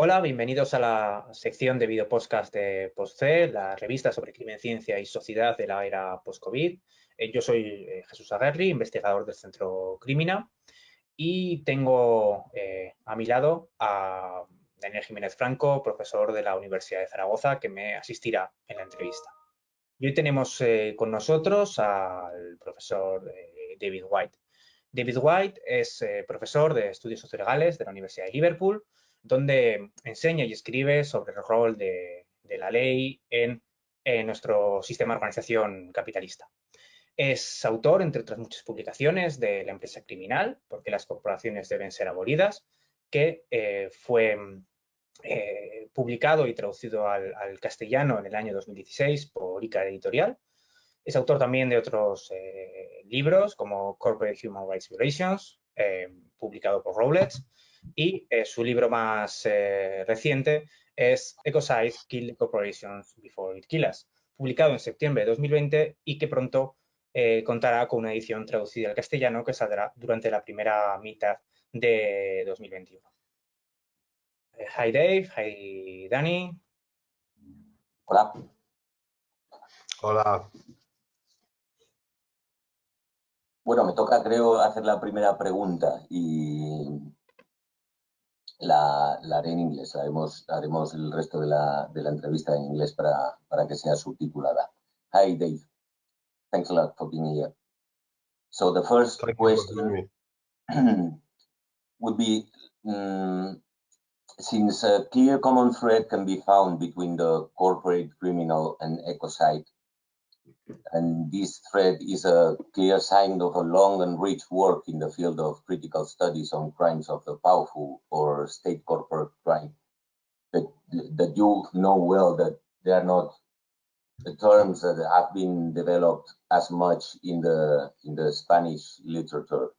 Hola, bienvenidos a la sección de videopodcast de PostC, la revista sobre crimen, ciencia y sociedad de la era post-COVID. Yo soy Jesús C, investigador del Centro Crimina, y tengo a mi lado a Daniel Jiménez Franco, profesor de la Universidad de Zaragoza, que me asistirá en la entrevista. Y hoy tenemos con nosotros al profesor David White. David White es profesor de estudios sociolegales de la Universidad de Liverpool, donde enseña y escribe sobre el rol de la ley en nuestro sistema de organización capitalista. Es autor, entre otras muchas publicaciones, de La empresa criminal, porque las corporaciones deben ser abolidas, que fue publicado y traducido al castellano en el año 2016 por ICA Editorial. Es autor también de otros libros como Corporate Human Rights Violations, publicado por Routledge, y su libro más reciente es Ecocide, Kill the Corporations Before It Kills Us, publicado en septiembre de 2020 y que pronto contará con una edición traducida al castellano que saldrá durante la primera mitad de 2021. Hi Dave, hi Dani. Hola. Hola. Bueno, me toca, creo, hacer la primera pregunta y la haré en inglés. Haremos el resto de la entrevista en inglés para que sea subtitulada. Hi, Dave. Thanks a lot for being here. So the first question would be, since a clear common thread can be found between the corporate criminal and ecocide, and this thread is a clear sign of a long and rich work in the field of critical studies on crimes of the powerful or state corporate crime, that you know well that they are not the terms that have been developed as much in the Spanish literature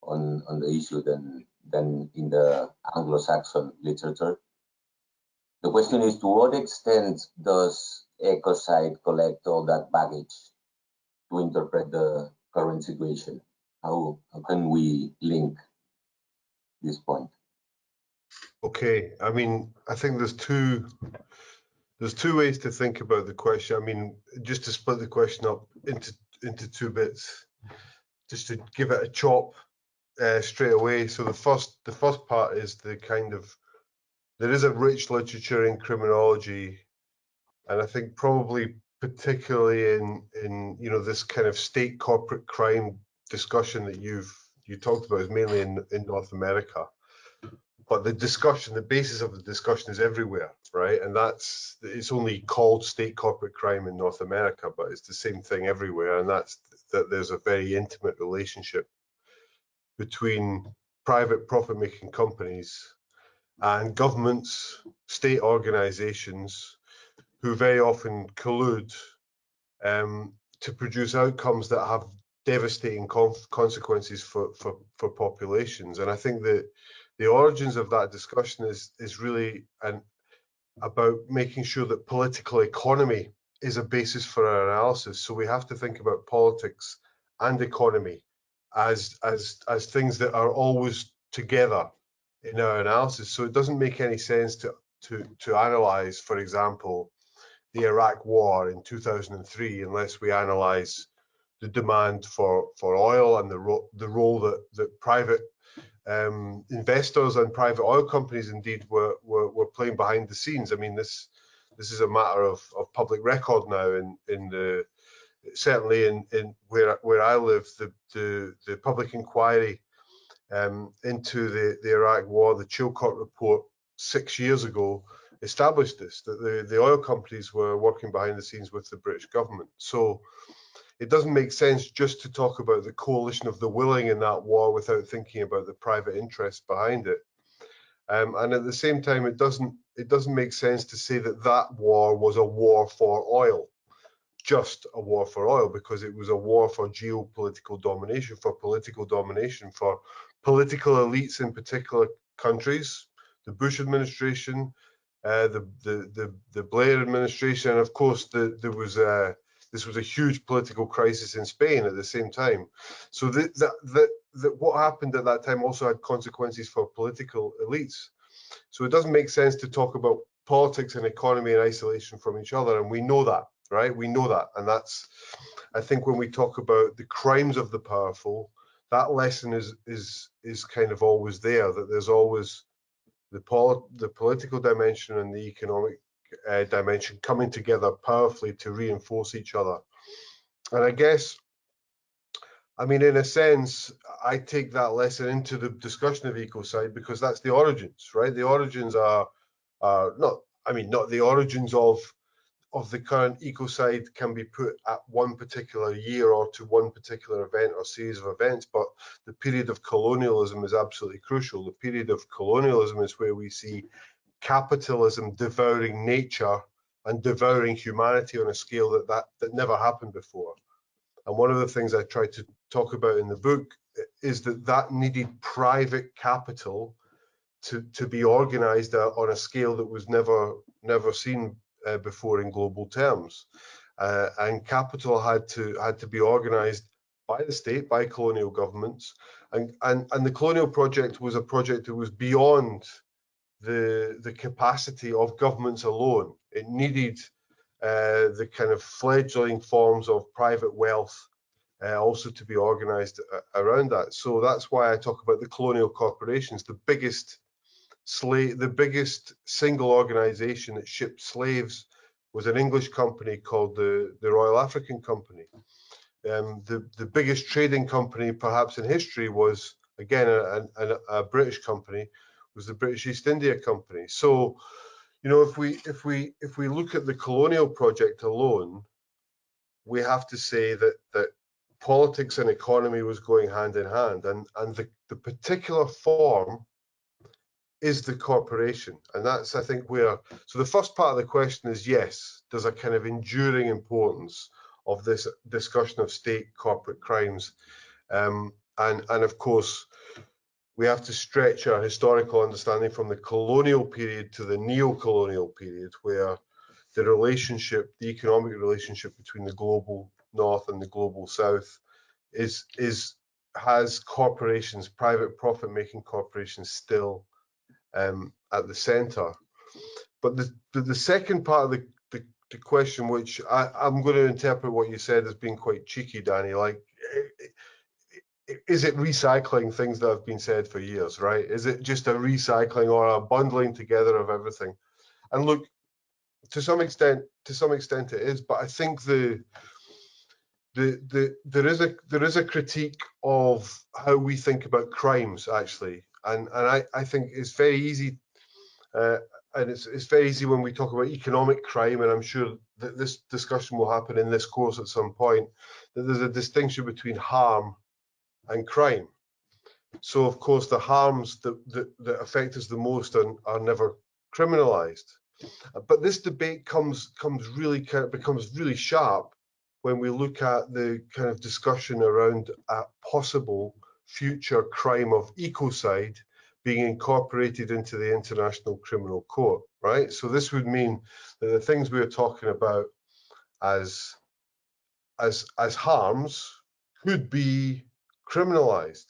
on the issue than in the Anglo-Saxon literature. The question is, to what extent does ecocide collect all that baggage to interpret the current situation? How can we link this point? Okay, I mean, I think there's two ways to think about the question. I mean, just to split the question up into two bits, just to give it a chop straight away. So the first part is the kind of, there is a rich literature in criminology, and I think probably particularly in you know, this kind of state corporate crime discussion that you talked about is mainly in North America. But the discussion, the basis of the discussion is everywhere, right? And it's only called state corporate crime in North America, but it's the same thing everywhere. And that's that there's a very intimate relationship between private profit-making companies and governments, state organizations, who very often collude to produce outcomes that have devastating consequences for populations. And I think that the origins of that discussion is really about making sure that political economy is a basis for our analysis. So we have to think about politics and economy as things that are always together in our analysis. So it doesn't make any sense to analyze, for example, the Iraq War in 2003 unless we analyze the demand for oil and the role that private investors and private oil companies indeed were playing behind the scenes. I mean, this is a matter of public record now certainly in where I live. The public inquiry into the Iraq War, the Chilcot report 6 years ago, established this, that the oil companies were working behind the scenes with the British government. So it doesn't make sense just to talk about the coalition of the willing in that war without thinking about the private interests behind it. And at the same time, it doesn't make sense to say that war was a war for oil, just a war for oil, because it was a war for geopolitical domination, for political elites in particular countries, the Bush administration, the Blair administration, and of course this was a huge political crisis in Spain at the same time. So that what happened at that time also had consequences for political elites. So it doesn't make sense to talk about politics and economy in isolation from each other, and we know that, right? We know that, and that's, I think, when we talk about the crimes of the powerful, that lesson is kind of always there, that there's always the political dimension and the economic dimension coming together powerfully to reinforce each other. And I guess, I mean, in a sense, I take that lesson into the discussion of ecocide because that's the origins, right? The origins are not, I mean, not the origins of the current ecocide can be put at one particular year or to one particular event or series of events, but the period of colonialism is absolutely crucial. The period of colonialism is where we see capitalism devouring nature and devouring humanity on a scale that never happened before. And one of the things I try to talk about in the book is that needed private capital to be organized on a scale that was never seen before in global terms, and capital had to be organized by the state, by colonial governments, and the colonial project was a project that was beyond the capacity of governments alone. It needed the kind of fledgling forms of private wealth also to be organized around that. So that's why I talk about the colonial corporations. The biggest single organization that shipped slaves was an English company called the Royal African Company. The biggest trading company perhaps in history was, again, a British company, was the British East India Company. So, you know, if we look at the colonial project alone, we have to say that politics and economy was going hand in hand, and the particular form is the corporation. And that's, I think, where, so the first part of the question is, yes, there's a kind of enduring importance of this discussion of state corporate crimes. And of course, we have to stretch our historical understanding from the colonial period to the neo-colonial period, where the relationship, the economic relationship between the global north and the global south has corporations, private profit-making corporations still at the center. But the second part of the question, which I'm going to interpret what you said as being quite cheeky, Danny, like, is it recycling things that have been said for years, right? Is it just a recycling or a bundling together of everything? And look, to some extent it is, but I think there is a critique of how we think about crimes, actually, and I think it's very easy, and it's very easy when we talk about economic crime, and I'm sure that this discussion will happen in this course at some point, that there's a distinction between harm and crime. So of course the harms that affect us the most are never criminalized. But this debate becomes really sharp when we look at the kind of discussion around a possible future crime of ecocide being incorporated into the International Criminal Court, right? So this would mean that the things we are talking about as harms could be criminalized.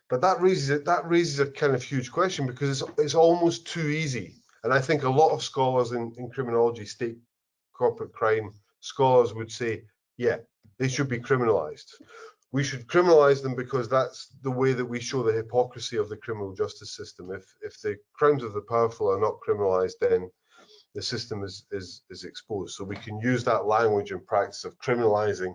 But that raises a kind of huge question, because it's almost too easy. And I think a lot of scholars in criminology, state corporate crime scholars, would say, yeah, they should be criminalized. We should criminalize them because that's the way that we show the hypocrisy of the criminal justice system. If the crimes of the powerful are not criminalized, then the system is exposed. So we can use that language and practice of criminalizing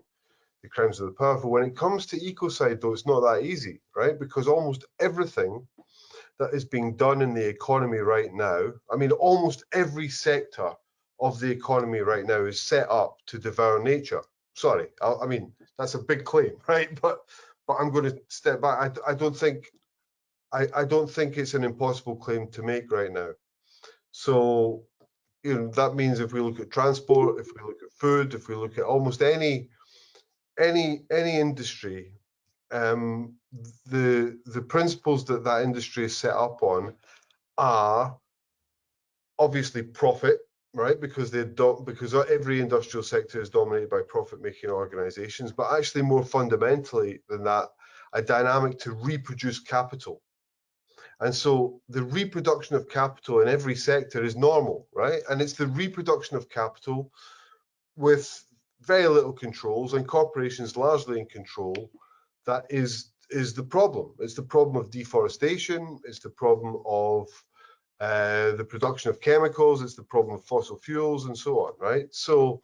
the crimes of the powerful. When it comes to ecocide, though, it's not that easy, right? Because almost everything that is being done in the economy right now, I mean, almost every sector of the economy right now is set up to devour nature. Sorry, I mean, that's a big claim, right? But I'm going to step back. I don't think it's an impossible claim to make right now. So, you know, that means if we look at transport, if we look at food, if we look at almost any industry, the principles that industry is set up on are obviously profit, right? Because every industrial sector is dominated by profit-making organizations, but actually more fundamentally than that, a dynamic to reproduce capital. And so the reproduction of capital in every sector is normal, right? And it's the reproduction of capital with very little controls, and corporations largely in control, that is the problem. It's the problem of deforestation, it's the problem of the production of chemicals, it's the problem of fossil fuels, and so on, right? So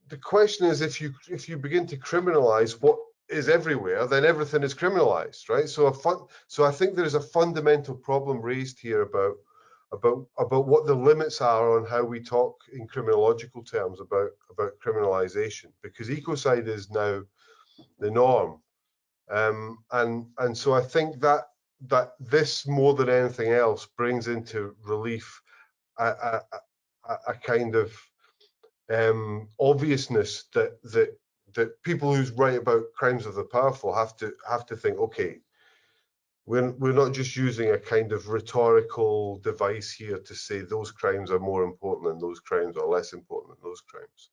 the question is, if you begin to criminalize what is everywhere, then everything is criminalized, right? So I think there is a fundamental problem raised here about what the limits are on how we talk in criminological terms about criminalization, because ecocide is now the norm, and so I think that this, more than anything else, brings into relief a kind of obviousness that people who write about crimes of the powerful have to think, okay, we're not just using a kind of rhetorical device here to say those crimes are more important and those crimes are less important than those crimes.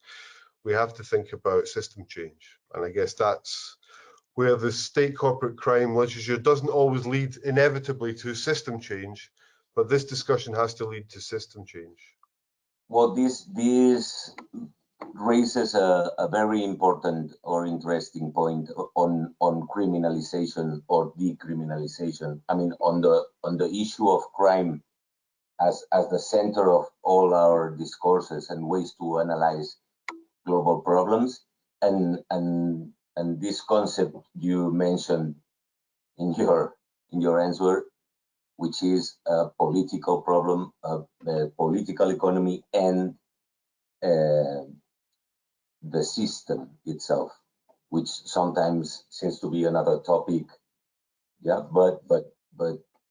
We have to think about system change, and I guess that's where the state corporate crime literature doesn't always lead inevitably to system change, but this discussion has to lead to system change. Well, this raises a very important or interesting point on criminalization or decriminalization. I mean, on the issue of crime as the center of all our discourses and ways to analyze global problems, and this concept you mentioned in your answer, which is a political problem, the political economy, and the system itself, which sometimes seems to be another topic, yeah, but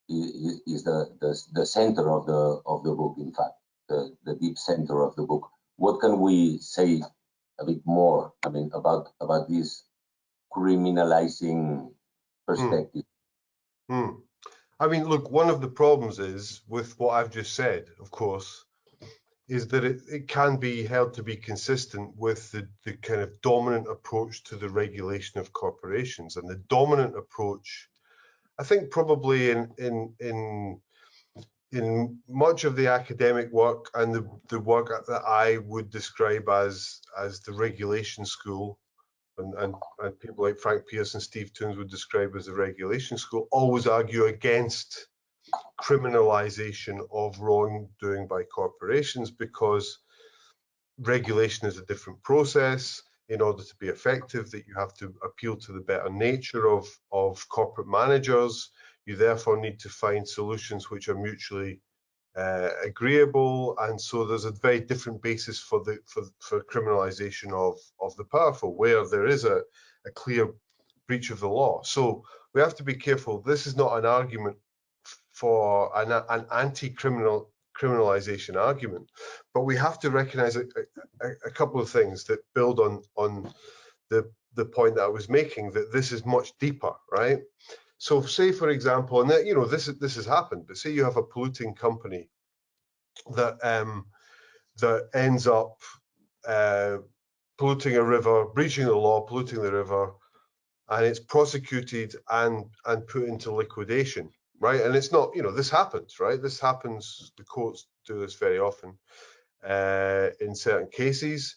is the center of the book, in fact, the deep center of the book. What can we say a bit more, I mean, about this criminalizing perspective? I mean, look, one of the problems is with what I've just said, of course, is that it can be held to be consistent with the kind of dominant approach to the regulation of corporations. And the dominant approach, I think, probably in much of the academic work and the work that I would describe as the regulation school, and people like Frank Pierce and Steve Toons would describe as the regulation school, always argue against criminalization of wrongdoing by corporations, because regulation is a different process. In order to be effective, that you have to appeal to the better nature of corporate managers. You therefore need to find solutions which are mutually agreeable, and so there's a very different basis for criminalization of the powerful, where there is a clear breach of the law. So we have to be careful. This is not an argument for an anti-criminalization argument, but we have to recognize a couple of things that build on the point that I was making, that this is much deeper, right? So say, for example, and that, you know, this has happened, but say you have a polluting company that that ends up polluting a river, breaching the law, polluting the river, and it's prosecuted and put into liquidation, right? And it's not, you know, this happens, right? This happens, the courts do this very often in certain cases.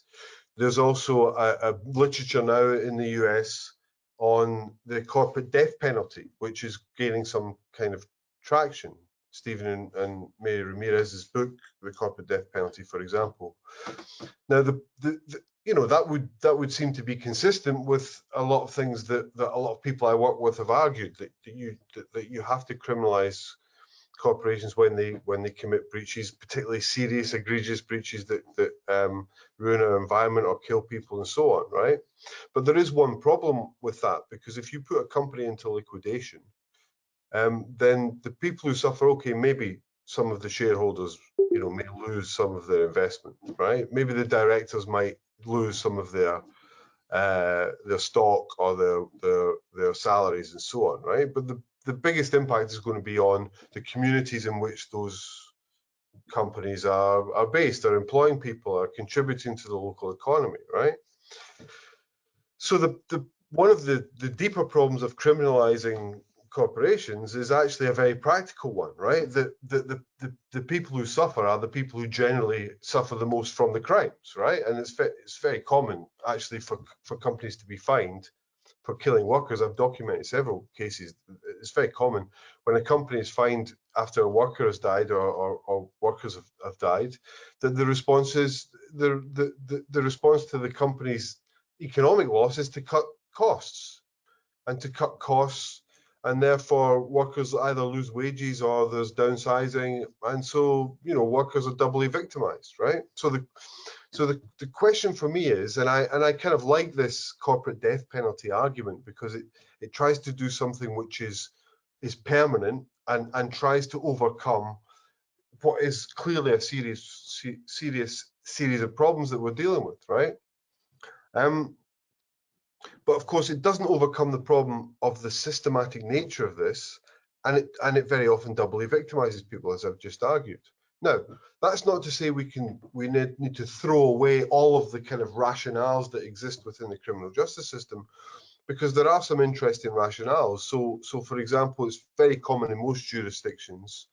There's also a literature now in the US on the corporate death penalty, which is gaining some kind of traction. Stephen and Mary Ramirez's book, The Corporate Death Penalty, for example. Now, you know, that would seem to be consistent with a lot of things that a lot of people I work with have argued, that you have to criminalize corporations when they commit breaches, particularly serious, egregious breaches that ruin our environment or kill people and so on, right? But there is one problem with that, because if you put a company into liquidation, then the people who suffer, okay, maybe some of the shareholders, you know, may lose some of their investment, right? Maybe the directors might lose some of their stock or their salaries and so on, right? But the biggest impact is going to be on the communities in which those companies are based, are employing people, are contributing to the local economy, right? So one of the deeper problems of criminalizing corporations is actually a very practical one, right? The people who suffer are the people who generally suffer the most from the crimes, right? And it's very common actually for companies to be fined for killing workers. I've documented several cases. It's very common when a company is fined after a worker has died or workers have died, that the response is the response to the company's economic loss is to cut costs, and therefore workers either lose wages or there's downsizing, and so workers are doubly victimized, right? So the question for me is, and I kind of like this corporate death penalty argument, because it tries to do something which is permanent and tries to overcome what is clearly a serious series of problems that we're dealing with, right? But of course, it doesn't overcome the problem of the systematic nature of this, and it very often doubly victimizes people, as I've just argued. Now, that's not to say we need to throw away all of the kind of rationales that exist within the criminal justice system, because there are some interesting rationales. So for example, it's very common in most jurisdictions,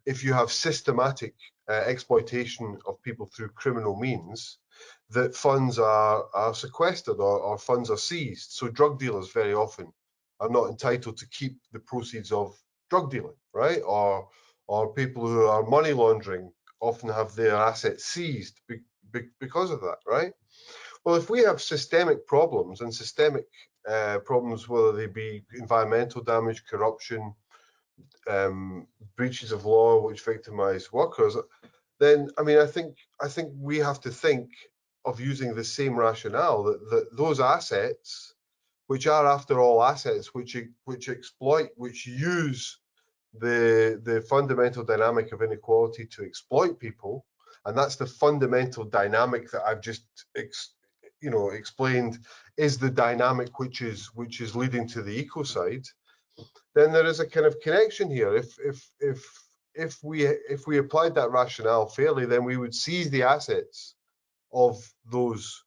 if you have systematic exploitation of people through criminal means, that funds are sequestered or funds are seized. So drug dealers very often are not entitled to keep the proceeds of drug dealing, right? Or people who are money laundering often have their assets seized because of that, right? Well, if we have systemic problems, and systemic problems, whether they be environmental damage, corruption, breaches of law which victimize workers, then I think we have to think of using the same rationale that those assets, which are after all assets which exploit, which use the fundamental dynamic of inequality to exploit people, and that's the fundamental dynamic that I've just explained is the dynamic which is leading to the ecocide. Then there is a kind of connection here. If we applied that rationale fairly, then we would seize the assets of those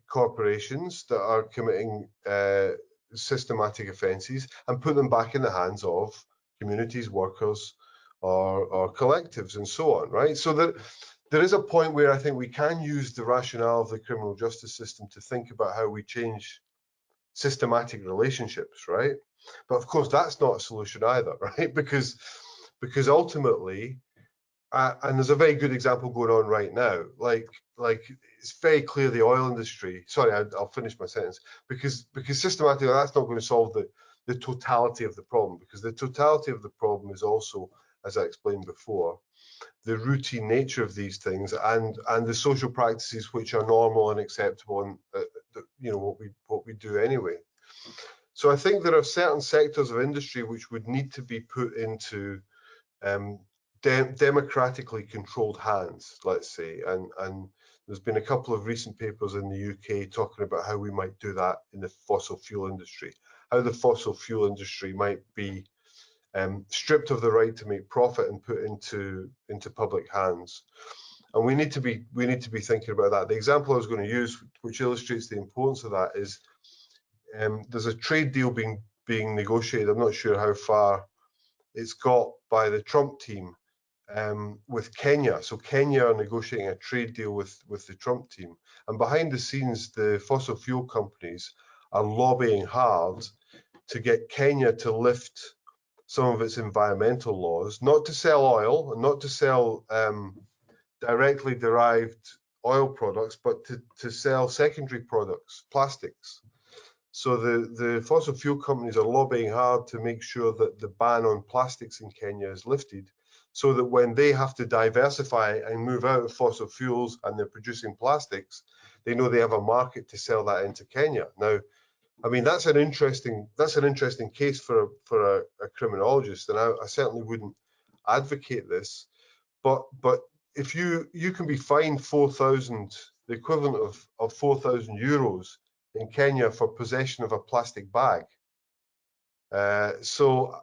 corporations that are committing systematic offences and put them back in the hands of communities, workers, or collectives, and so on, right? So that there is a point where I think we can use the rationale of the criminal justice system to think about how we change systematic relationships, right? But of course, that's not a solution either, right? Because ultimately, and there's a very good example going on right now, like it's very clear the oil industry, sorry, I'll finish my sentence, because systematically that's not going to solve the totality of the problem, because the totality of the problem is also, as I explained before, the routine nature of these things and the social practices which are normal and acceptable, and what we do anyway. So I think there are certain sectors of industry which would need to be put into democratically controlled hands, let's say, and there's been a couple of recent papers in the UK talking about how we might do that in the fossil fuel industry, how the fossil fuel industry might be stripped of the right to make profit and put into public hands. And we need to be thinking about that. The example I was going to use, which illustrates the importance of that, is there's a trade deal being negotiated. I'm not sure how far it's got by the Trump team with Kenya. So Kenya are negotiating a trade deal with the Trump team, and behind the scenes, the fossil fuel companies are lobbying hard to get Kenya to lift some of its environmental laws, not to sell oil and not to sell directly derived oil products, but to sell secondary products, plastics. So the fossil fuel companies are lobbying hard to make sure that the ban on plastics in Kenya is lifted, so that when they have to diversify and move out of fossil fuels and they're producing plastics, they know they have a market to sell that into Kenya. Now, I mean, that's an interesting case for a criminologist, and I certainly wouldn't advocate this. But if you can be fined 4,000, the equivalent of 4,000 euros in Kenya for possession of a plastic bag. So,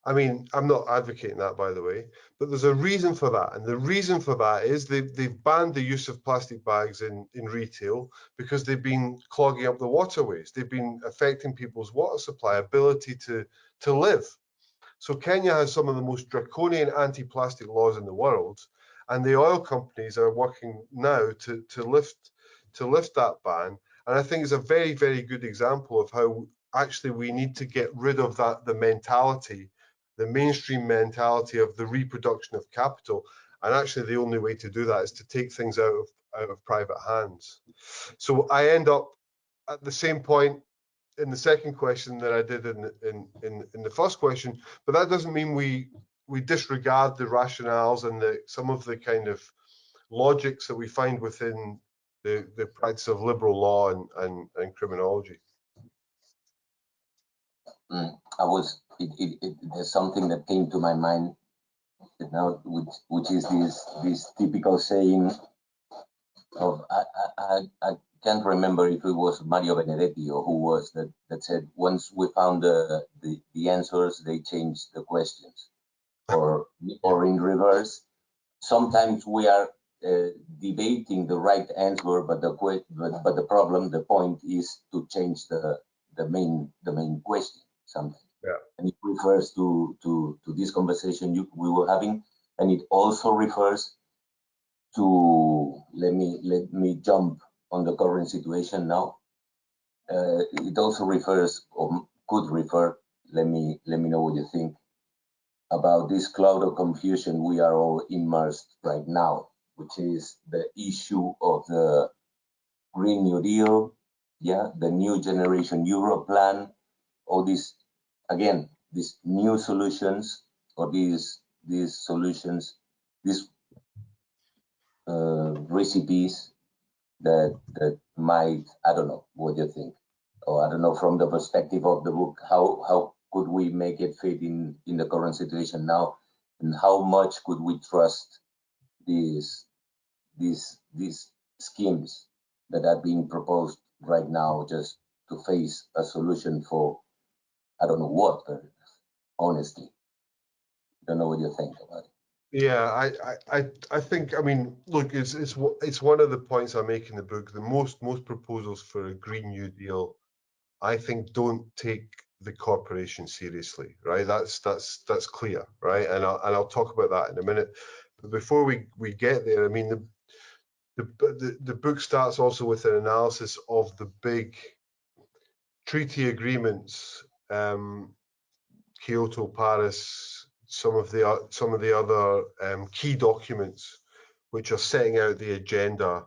I mean, I'm not advocating that, by the way, But there's a reason for that, and the reason for that is they've banned the use of plastic bags in retail because they've been clogging up the waterways. They've been affecting people's water supply, ability to live. So Kenya has some of the most draconian anti-plastic laws in the world, and the oil companies are working now to lift that ban. And I think it's a very, very good example of how actually we need to get rid of the mentality, the mainstream mentality of the reproduction of capital. And actually the only way to do that is to take things out of private hands. So I end up at the same point in the second question that I did in the first question, but that doesn't mean we disregard the rationales and some of the kind of logics that we find within the practice of liberal law and criminology. There's something that came to my mind now, which is this typical saying of I can't remember if it was Mario Benedetti or who was that said, once we found the answers, they changed the questions, or in reverse. Sometimes we are debating the right answer, but the problem, the point is to change the main question. Something. Yeah. And it refers to this conversation we were having, and it also refers to let me jump on the current situation now. It also refers, or could refer, let me know what you think about this cloud of confusion we are all immersed right now, which is the issue of the Green New Deal, the New Generation Euro plan, all these, again, these new solutions, or these solutions, these recipes that might, I don't know what you think, or I don't know, from the perspective of the book, how could we make it fit in the current situation now, and how much could we trust these schemes that are being proposed right now just to face a solution for I don't know what, honestly. Don't know what you think about it. Yeah, I think, I mean, look, it's one of the points I make in the book. The most proposals for a Green New Deal, I think, don't take the corporation seriously, right? That's clear, right? And I'll talk about that in a minute. But before we get there, I mean, the book starts also with an analysis of the big treaty agreements, Kyoto, Paris, some of the other key documents which are setting out the agenda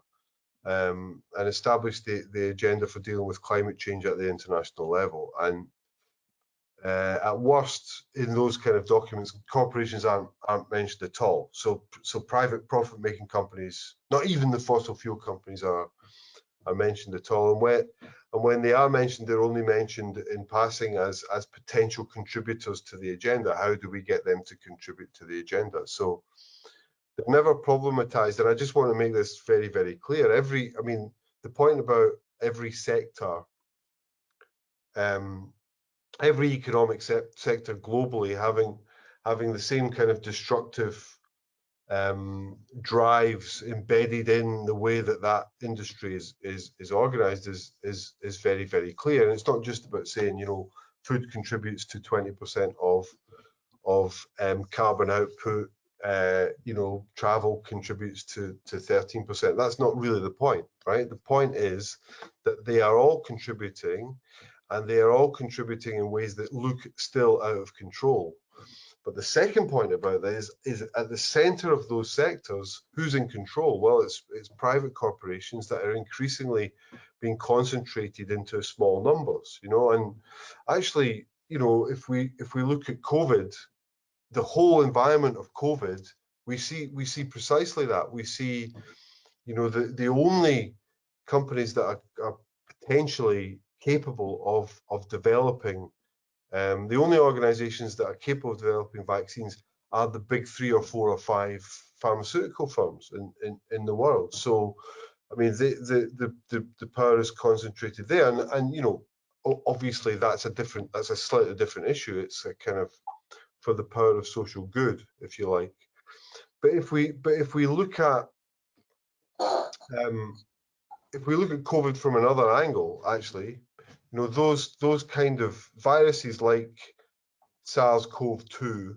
and establish the agenda for dealing with climate change at the international level. And at worst, in those kind of documents, corporations aren't mentioned at all. So private profit-making companies, not even the fossil fuel companies, are mentioned at all. And when they are mentioned, they're only mentioned in passing as potential contributors to the agenda. How do we get them to contribute to the agenda? So they're never problematized. And I just want to make this very, very clear. I mean, the point about every sector, every economic sector globally having the same kind of destructive drives embedded in the way that industry is organized is very, very clear. And it's not just about saying, you know, food contributes to 20% of carbon output, you know, travel contributes to 13%. That's not really the point, right? The point is that they are all contributing, and they are all contributing in ways that look still out of control. But the second point about that is at the center of those sectors, who's in control? Well, it's private corporations that are increasingly being concentrated into small numbers, you know. And actually, you know, if we look at COVID, the whole environment of COVID, we see precisely that. We see, you know, the only companies that are potentially capable of developing, the only organizations that are capable of developing vaccines are the big 3 or 4 or 5 pharmaceutical firms in the world. So, I mean, the power is concentrated there, and you know, obviously that's a slightly different issue. It's a kind of for the power of social good, if you like. But if we look at COVID from another angle, actually, you know, those kind of viruses like SARS-CoV-2,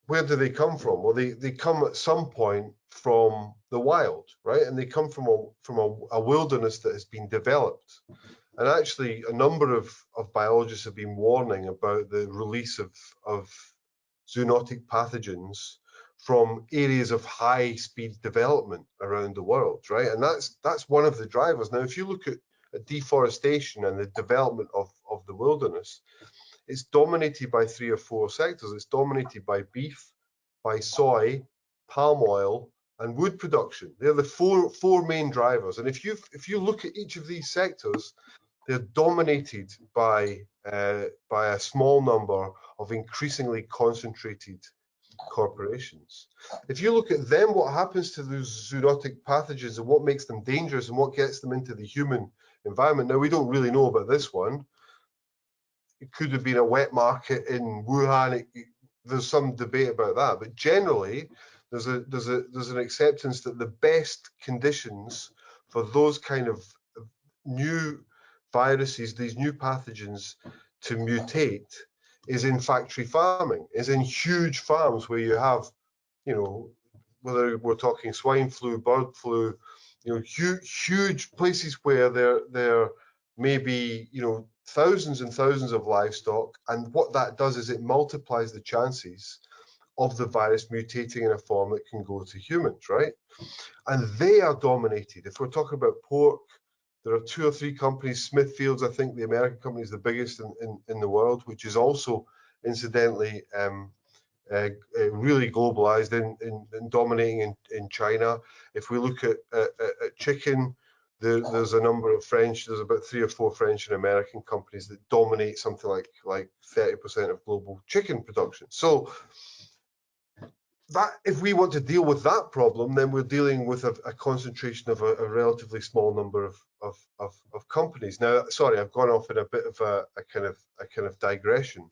where do they come from? Well, they come at some point from the wild, right? And they come from a wilderness that has been developed. And actually, a number of biologists have been warning about the release of zoonotic pathogens from areas of high-speed development around the world, right? And that's one of the drivers. Now, if you look at deforestation and the development of the wilderness, it's dominated by 3 or 4 sectors. It's dominated by beef, by soy, palm oil, and wood production. They're the four main drivers. And if you look at each of these sectors, they're dominated by a small number of increasingly concentrated corporations. If you look at them, what happens to those zoonotic pathogens and what makes them dangerous and what gets them into the human environment? Now, we don't really know about this one. It could have been a wet market in Wuhan. There's some debate about that, but generally, there's an acceptance that the best conditions for those kind of new viruses, these new pathogens, to mutate is in factory farming, is in huge farms where you have, you know, whether we're talking swine flu, bird flu, you know, huge places where there may be, you know, thousands and thousands of livestock, and what that does is it multiplies the chances of the virus mutating in a form that can go to humans, right? And they are dominated. If we're talking about pork, there are 2 or 3 companies. Smithfield's, I think the American company, is the biggest in the world, which is also incidentally really globalized and dominating in China. If we look at chicken, there's a number of there's about 3 or 4 French and American companies that dominate something like 30% of global chicken production. So that, if we want to deal with that problem, then we're dealing with a concentration of a relatively small number of companies. Now, sorry, I've gone off in a bit of a kind of digression,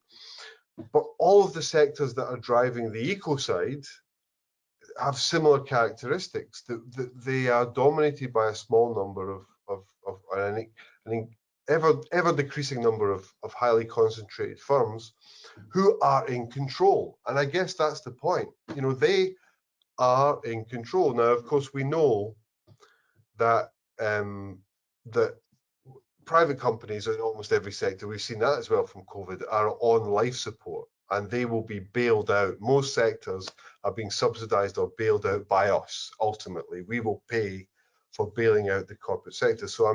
but all of the sectors that are driving the eco side have similar characteristics. That they are dominated by a small number of an ever decreasing number of highly concentrated firms who are in control. And I guess that's the point. You know, they are in control. Now, of course, we know that that private companies in almost every sector, we've seen that as well from COVID, are on life support, and they will be bailed out. Most sectors are being subsidized or bailed out by us. Ultimately, we will pay for bailing out the corporate sector. So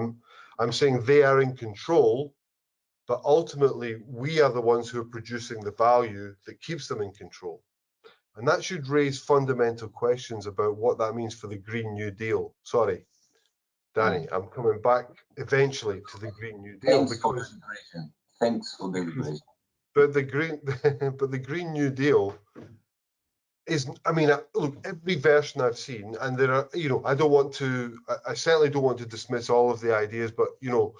I'm saying they are in control, but ultimately we are the ones who are producing the value that keeps them in control. And that should raise fundamental questions about what that means for the Green New Deal. Sorry, Danny, I'm coming back eventually to the Green New Deal. Thanks for the iteration. But the Green New Deal is, I mean, look, every version I've seen, and there are, you know, I certainly don't want to dismiss all of the ideas, but you know,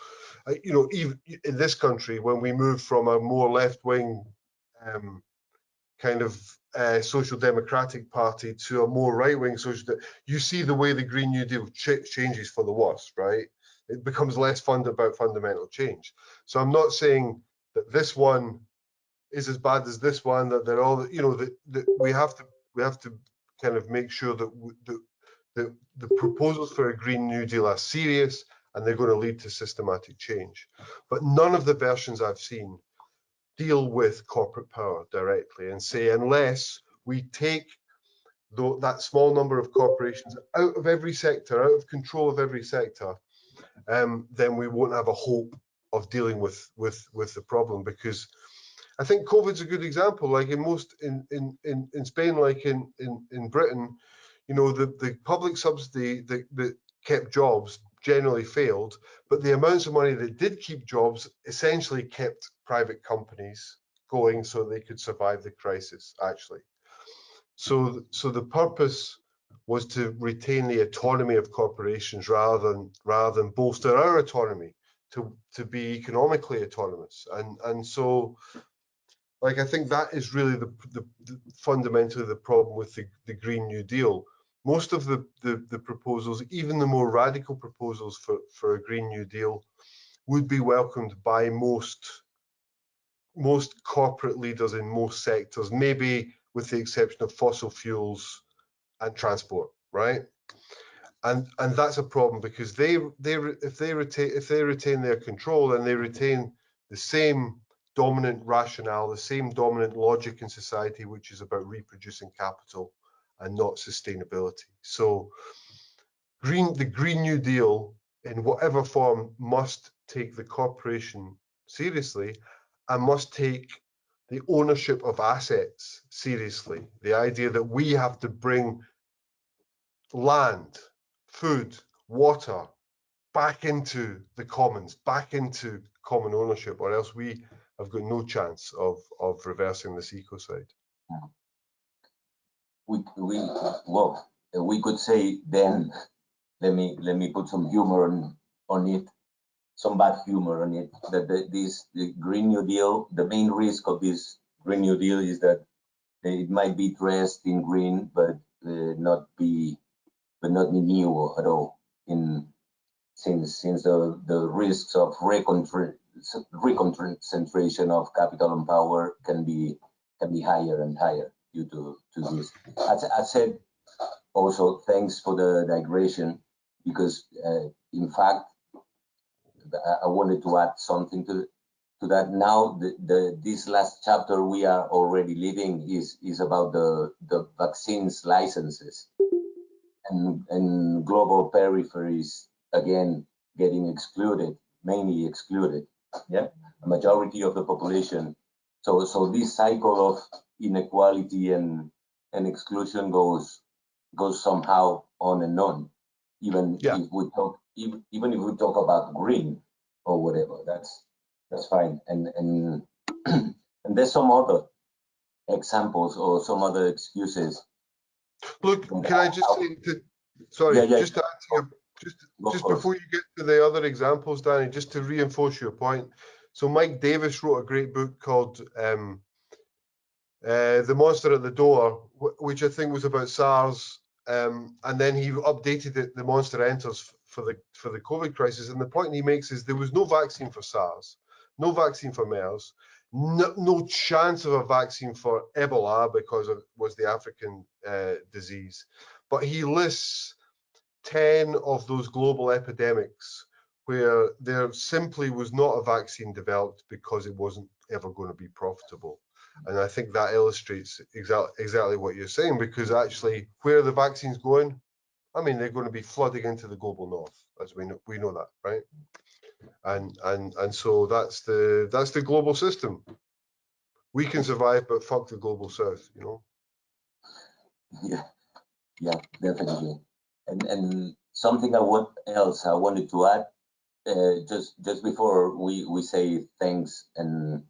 even in this country, when we move from a more left-wing kind of social democratic party to a more right-wing you see the way the Green New Deal changes for the worse, right? It becomes less about fundamental change. So I'm not saying that this one is as bad as this one, that they're all, you know, that we have to kind of make sure that the proposals for a Green New Deal are serious and they're going to lead to systematic change. But none of the versions I've seen deal with corporate power directly and say, unless we take that small number of corporations out of every sector, out of control of every sector, then we won't have a hope of dealing with the problem. Because I think COVID's a good example. Like in Spain, like in Britain, you know, the public subsidy that kept jobs generally failed, but the amounts of money that did keep jobs essentially kept private companies going so they could survive the crisis, actually. So the purpose was to retain the autonomy of corporations rather than bolster our autonomy to be economically autonomous. And so Like, I think that is really the fundamentally the problem with the Green New Deal. Most of the proposals, even the more radical proposals for a Green New Deal, would be welcomed by most corporate leaders in most sectors, maybe with the exception of fossil fuels and transport, right? And that's a problem, because if they retain their control, and they retain the same dominant rationale, the same dominant logic in society, which is about reproducing capital and not sustainability. So the Green New Deal, in whatever form, must take the corporation seriously and must take the ownership of assets seriously. The idea that we have to bring land, food, water back into the commons, back into common ownership, or else we have got no chance of reversing this ecocide. We could say then, let me put some humor on it, some bad humor on it, that the Green New Deal, the main risk of this Green New Deal is that it might be dressed in green, but not be new at all. Since the risks of reconcentration of capital and power can be higher and higher due to this. As I said, also thanks for the digression, because in fact I wanted to add something to that. Now this last chapter we are already living is about the vaccines licenses and global peripheries again getting excluded, mainly excluded. Yeah, a majority of the population. So this cycle of inequality and exclusion goes somehow on and on. Even if we talk about green or whatever, that's fine. And and there's some other examples or some other excuses. Look, can I just say, just to add to just before you get to the other examples, Danny, just to reinforce your point. So Mike Davis wrote a great book called The Monster at the Door, which I think was about SARS, and then he updated it, The Monster Enters, for the COVID crisis. And the point he makes is there was no vaccine for SARS, no vaccine for MERS, no chance of a vaccine for Ebola because it was the African disease. But he lists 10 of those global epidemics where there simply was not a vaccine developed because it wasn't ever going to be profitable. And I think that illustrates exactly what you're saying, because actually where are the vaccines going? I mean, they're going to be flooding into the global north, as we know that, right? And so that's the global system. We can survive, but fuck the global south, you know? Yeah, definitely. And something else I wanted to add, just before we say thanks and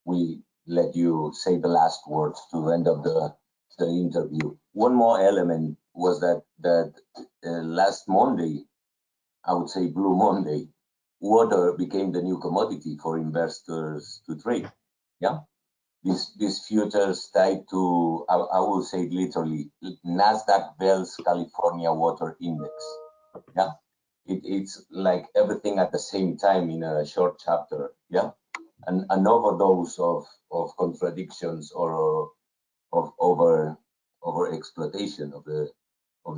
we let you say the last words to end up the interview. One more element was that last Monday, I would say Blue Monday, water became the new commodity for investors to trade. Yeah. These futures tied to, I will say literally, Nasdaq Bell's California Water Index. Yeah, it's like everything at the same time in a short chapter. Yeah, an overdose of contradictions or of over exploitation of the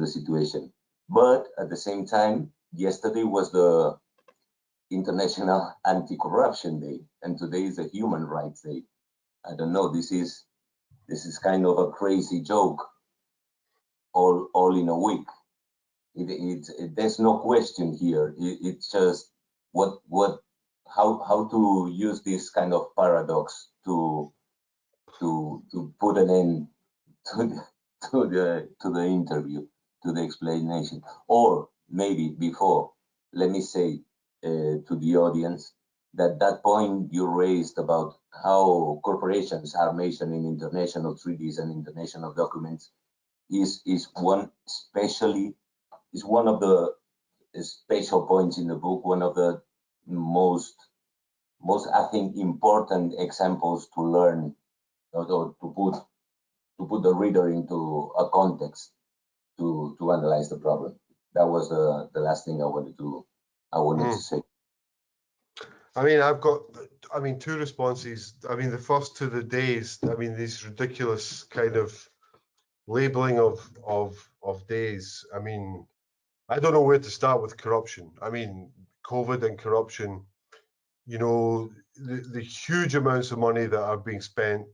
situation. But at the same time, yesterday was the International Anti-Corruption Day, and today is the Human Rights Day. I don't know. This is kind of a crazy joke. All in a week. There's no question here. It's just how to use this kind of paradox to put an end to the interview, to the explanation. Or maybe before, let me say to the audience that point you raised about how corporations are mentioned in international treaties and international documents is one of the special points in the book, one of the most I think, important examples to learn, or to put the reader into a context to analyze the problem. That was the last thing I wanted to say. I mean, I've got, two responses. I mean, the first to the days, these ridiculous kind of labeling of days. I mean, I don't know where to start with corruption. I mean, COVID and corruption, you know, the huge amounts of money that are being spent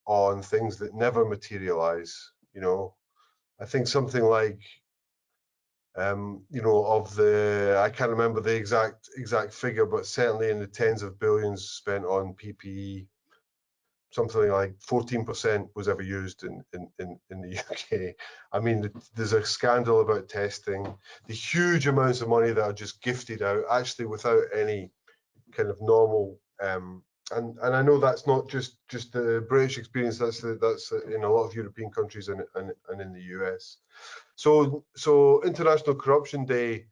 on things that never materialize, you know. I think something like, you know, of the, I can't remember the exact figure, but certainly in the tens of billions spent on PPE, something like 14% was ever used in the UK. I mean, there's a scandal about testing, the huge amounts of money that are just gifted out, actually without any kind of normal, and I know that's not just the British experience, that's in a lot of European countries and in the US. So International Corruption Day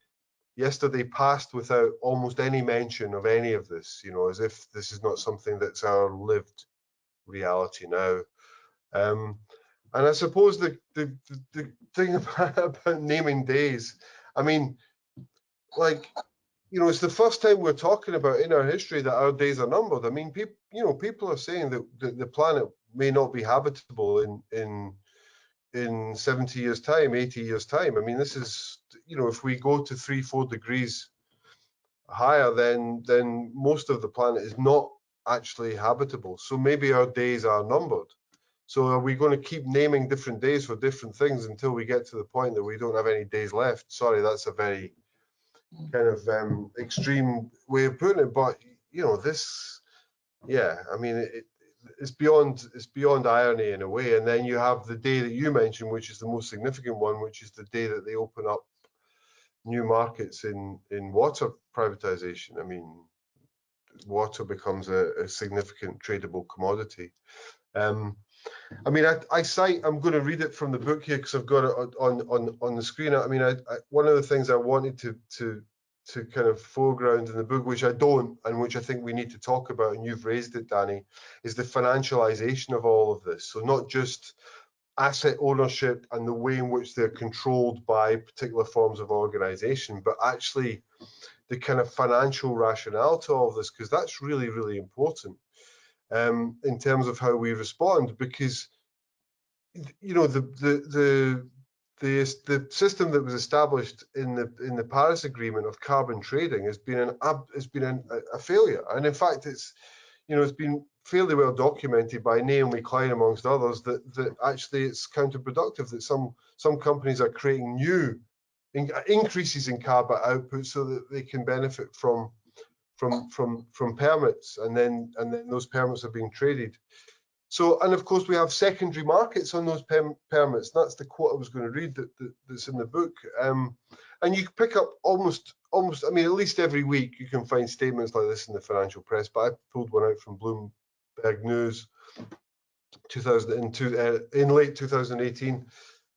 yesterday passed without almost any mention of any of this, you know, as if this is not something that's our lived reality now. And I suppose the thing about naming days, I mean, like, you know, it's the first time we're talking about in our history that our days are numbered. I mean, people are saying that the planet may not be habitable in 70 years time, 80 years time. I mean, this is, you know, if we go to 3-4 degrees higher, then most of the planet is not actually habitable. So maybe our days are numbered. So are we going to keep naming different days for different things until we get to the point that we don't have any days left? Sorry, that's a very kind of extreme way of putting it, but you know, this, yeah, I mean, it's beyond irony in a way. And then you have the day that you mentioned, which is the most significant one, which is the day that they open up new markets in water privatization. I mean, water becomes a significant tradable commodity. I mean, I cite, I'm going to read it from the book here because I've got it on the screen. I mean, one of the things I wanted to kind of foreground in the book, which I don't, and which I think we need to talk about, and you've raised it, Danny, is the financialization of all of this. So not just asset ownership and the way in which they're controlled by particular forms of organization, but actually the kind of financial rationale to all of this, because that's really, really important in terms of how we respond, because, you know, the system that was established in the Paris Agreement of carbon trading has been a failure, and in fact, it's been fairly well documented by Naomi Klein amongst others that actually it's counterproductive, that some companies are creating new increases in carbon output so that they can benefit from permits, and then those permits are being traded. So, and of course we have secondary markets on those permits. That's the quote I was going to read that's in the book. And you pick up almost, I mean, at least every week you can find statements like this in the financial press, but I pulled one out from Bloomberg News in late 2018.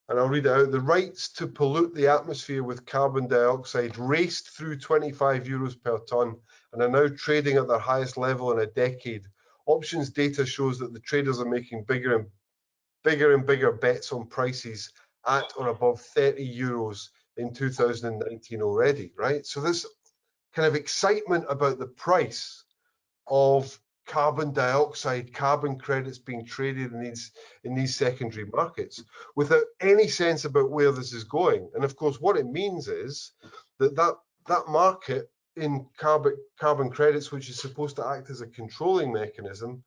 And I'll read it out. The rights to pollute the atmosphere with carbon dioxide raced through 25 euros per tonne and are now trading at their highest level in a decade. Options data shows that the traders are making bigger and bigger bets on prices at or above 30 euros in 2019 already, right? So this kind of excitement about the price of carbon dioxide, carbon credits being traded in these secondary markets without any sense about where this is going. And of course, what it means is that market in carbon credits, which is supposed to act as a controlling mechanism,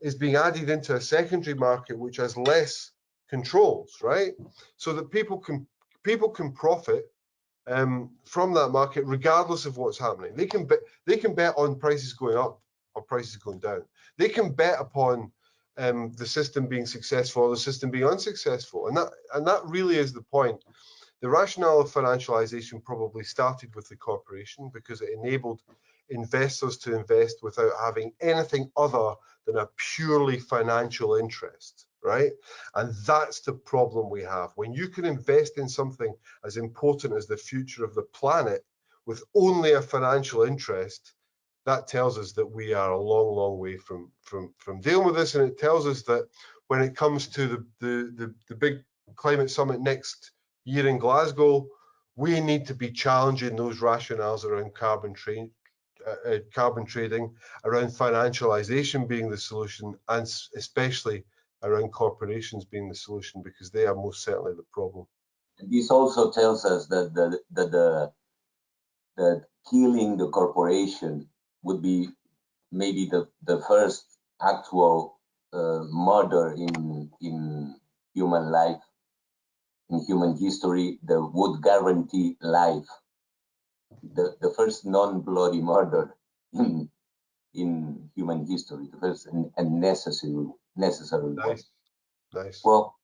is being added into a secondary market which has less controls, right? So that people can profit from that market regardless of what's happening. They can bet on prices going up or prices going down. They can bet upon the system being successful or the system being unsuccessful, and that really is the point. The rationale of financialization probably started with the corporation because it enabled investors to invest without having anything other than a purely financial interest, right? And that's the problem we have. When you can invest in something as important as the future of the planet with only a financial interest, that tells us that we are a long, long way from dealing with this. And it tells us that when it comes to the big climate summit next year in Glasgow, we need to be challenging those rationales around carbon trading, around financialization being the solution, and especially around corporations being the solution, because they are most certainly the problem. This also tells us that that killing the corporation would be maybe the first actual murder in human life, in human history, that would guarantee life. The first non-bloody murder in human history, the first and necessary one. Nice. Well,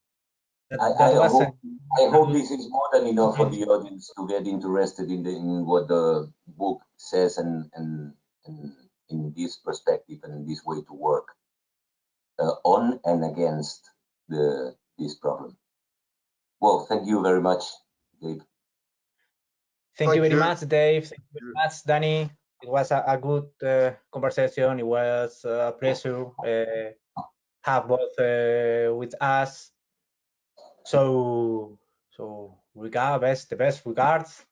I hope this is more than enough for the audience to get interested in what the book says and in this perspective and in this way to work on and against this problem. Well, thank you very much, Dave. Thank you very much, Dave. Thank you very much, Danny. It was a good conversation. It was a pleasure have both with us. So we got the best regards.